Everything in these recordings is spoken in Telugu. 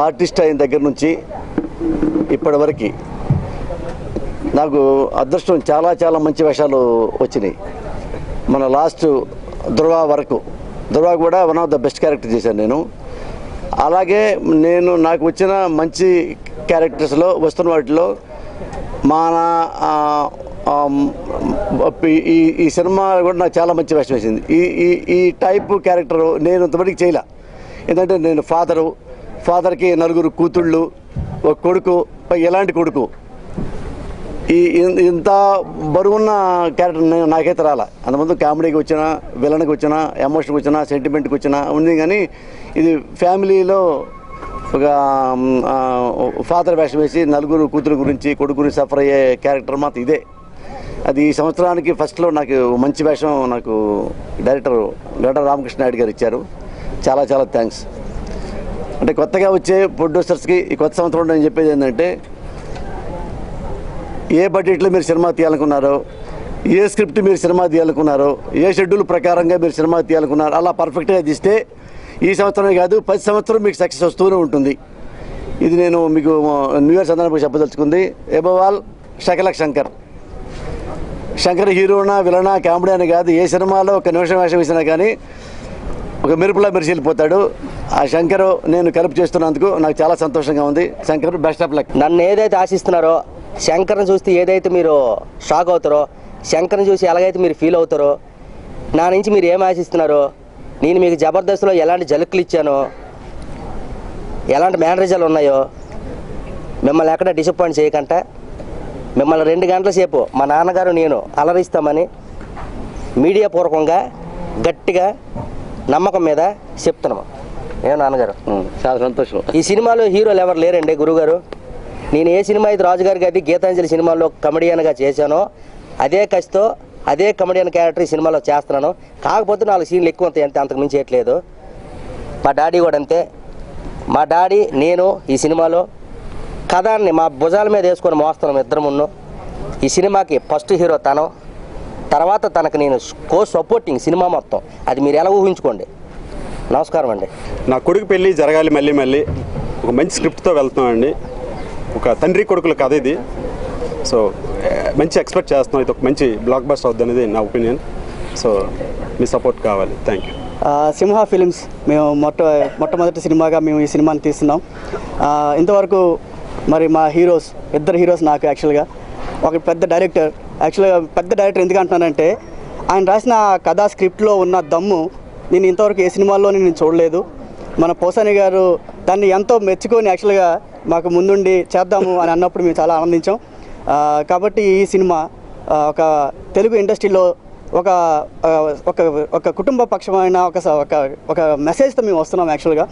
ఆర్టిస్ట్ అయిన దగ్గర నుంచి ఇప్పటివరకు నాకు అదృష్టం చాలా చాలా మంచి వేషాలు వచ్చినాయి. మన లాస్ట్ ధృవ వరకు, ధృవ కూడా one of the best character చేశాను నేను. అలాగే నాకు వచ్చిన మంచి క్యారెక్టర్స్లో వస్తున్న వాటిలో మన ఈ సినిమా కూడా నాకు చాలా మంచి వేషం వేసింది. ఈ టైప్ క్యారెక్టర్ నేను ఇంతవరకు చేయలే. ఎందుకంటే నేను ఫాదర్కి 4 కూతుళ్ళు, ఒక కొడుకు, ఎలాంటి కొడుకు, ఇంత బరువున్న క్యారెక్టర్ నాకైతే రాలా. అంతకుముందు కామెడీకి వచ్చినా, విలన్కి వచ్చినా, ఎమోషన్కి వచ్చినా, సెంటిమెంట్కి వచ్చినా ఉంది. కానీ ఇది ఫ్యామిలీలో ఒక ఫాదర్ వేషం వేసి 4 కూతురు గురించి, కొడుకు గురించి సఫర్ అయ్యే క్యారెక్టర్ మాత్రం ఇదే. అది ఈ సంవత్సరానికి ఫస్ట్లో నాకు మంచి వేషం నాకు డైరెక్టర్ గడ్డ రామకృష్ణ నాయుడు గారు ఇచ్చారు. చాలా చాలా థ్యాంక్స్. అంటే కొత్తగా వచ్చే ప్రొడ్యూసర్స్కి ఈ కొత్త సంవత్సరం నేను చెప్పేది ఏంటంటే, ఏ బడ్జెట్లో మీరు సినిమా తీయాలనుకున్నారో, ఏ స్క్రిప్ట్ మీరు సినిమా తీయాలనుకున్నారో, ఏ షెడ్యూల్ ప్రకారంగా మీరు సినిమా తీయాలనుకున్నారో అలా పర్ఫెక్ట్గా తీస్తే ఈ సంవత్సరమే కాదు 10 సంవత్సరం మీకు సక్సెస్ వస్తూనే ఉంటుంది. ఇది నేను మీకు న్యూ ఇయర్ సందర్భంగా చెప్పదలుచుకుంది. అబవ్ ఆల్ శకలక్ శంకర్ హీరోనా, విలనా, కామెడీ అని కాదు, ఏ సినిమాలో ఒక నిమిషం వేషం వేసినా కానీ ఒక మెరుపులా మెరిసిపోతాడు. ఆ శంకర్ నేను కలుపు చేస్తున్నందుకు నాకు చాలా సంతోషంగా ఉంది. Shankar best of luck. నన్ను ఏదైతే ఆశిస్తున్నారో, శంకర్ని చూస్తే ఏదైతే మీరు షాక్ అవుతారో, శంకర్ని చూసి ఎలాగైతే మీరు ఫీల్ అవుతారో, నా నుంచి మీరు ఏం ఆశిస్తున్నారో, నేను మీకు జబర్దస్త్లో ఎలాంటి జలుకులు ఇచ్చానో, ఎలాంటి మేనరిజాలు ఉన్నాయో, మిమ్మల్ని ఎక్కడ డిసప్పాయింట్ చేయకుండా మిమ్మల్ని 2 గంటల సేపు మా నాన్నగారు నేను అలరిస్తామని మీడియా పూర్వకంగా గట్టిగా నమ్మకం మీద చెప్తున్నాము. నాన్నగారు చాలా సంతోషం. ఈ సినిమాలో హీరోలు ఎవరు లేరండి గురువుగారు. నేను ఏ సినిమా అయితే రాజుగారి గారి గీతాంజలి సినిమాలో కమెడియన్గా చేశానో అదే కసితో అదే కమెడియన్ క్యారెక్టర్ ఈ సినిమాలో చేస్తున్నాను. కాకపోతే 4 సీన్లు ఎక్కువ ఉంటాయి అంతే, అంతకు మించి చేయట్లేదు. మా డాడీ కూడా అంతే. మా డాడీ నేను ఈ సినిమాలో కథాన్ని మా భుజాల మీద వేసుకొని మోస్తున్నాం ఇద్దరమును. ఈ సినిమాకి ఫస్ట్ హీరో తను, తర్వాత తనకు నేను సపోర్టింగ్ సినిమా మొత్తం. అది మీరు ఎలా ఊహించుకోండి. నమస్కారం అండి. నా కొడుకు పెళ్ళి జరగాలి మళ్ళీ ఒక మంచి స్క్రిప్ట్తో వెళ్తున్నామండి. ఒక తండ్రి కొడుకుల కథ ఇది. సో మంచి ఎక్స్పెక్ట్ చేస్తున్నాం. ఇది ఒక మంచి బ్లాక్ బస్టర్ అవుద్ది అనేది నా ఒపీనియన్. సో మీ సపోర్ట్ కావాలి. Thank you. సింహ ఫిలిమ్స్ మేము మొట్టమొదటి సినిమాగా మేము ఈ సినిమాని తీస్తున్నాం. ఇంతవరకు మరి మా ఇద్దరు హీరోస్ నాకు యాక్చువల్గా ఒక పెద్ద డైరెక్టర్. పెద్ద డైరెక్టర్ ఎందుకు అంటున్నానంటే, ఆయన రాసిన కథా స్క్రిప్ట్లో ఉన్న దమ్ము నేను ఇంతవరకు ఏ సినిమాల్లో నేను చూడలేదు. మన పోసాని గారు దాన్ని ఎంతో మెచ్చుకొని యాక్చువల్గా మాకు ముందుండి చేద్దాము అని అన్నప్పుడు మేము చాలా ఆనందించాం. కాబట్టి ఈ సినిమా ఒక తెలుగు ఇండస్ట్రీలో ఒక ఒక కుటుంబ పక్షమైన ఒక మెసేజ్తో మేము వస్తున్నాం. యాక్చువల్గా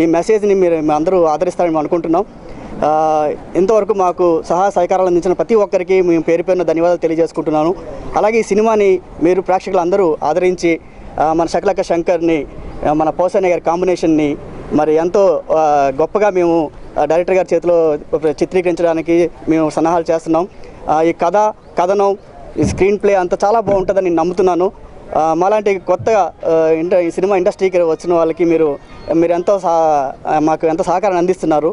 ఈ మెసేజ్ని మీరు అందరూ ఆదరిస్తారని మేము అనుకుంటున్నాం. ఇంతవరకు మాకు సహాయ సహకారాలు అందించిన ప్రతి ఒక్కరికి మేము పేరు పేరున ధన్యవాదాలు తెలియజేసుకుంటున్నాను. అలాగే ఈ సినిమాని మీరు ప్రేక్షకులు అందరూ ఆదరించి మన శకలక శంకర్ని, మన పోసాని గారి కాంబినేషన్ని మరి ఎంతో గొప్పగా మేము డైరెక్టర్ గారి చేతిలో చిత్రీకరించడానికి మేము సన్నాహాలు చేస్తున్నాం. ఈ కథనం, ఈ స్క్రీన్ ప్లే అంతా చాలా బాగుంటుందని నేను నమ్ముతున్నాను. మాలాంటి కొత్తగా ఈ సినిమా ఇండస్ట్రీకి వచ్చిన వాళ్ళకి మీరు ఎంతో మాకు ఎంతో సహకారాన్ని అందిస్తున్నారు.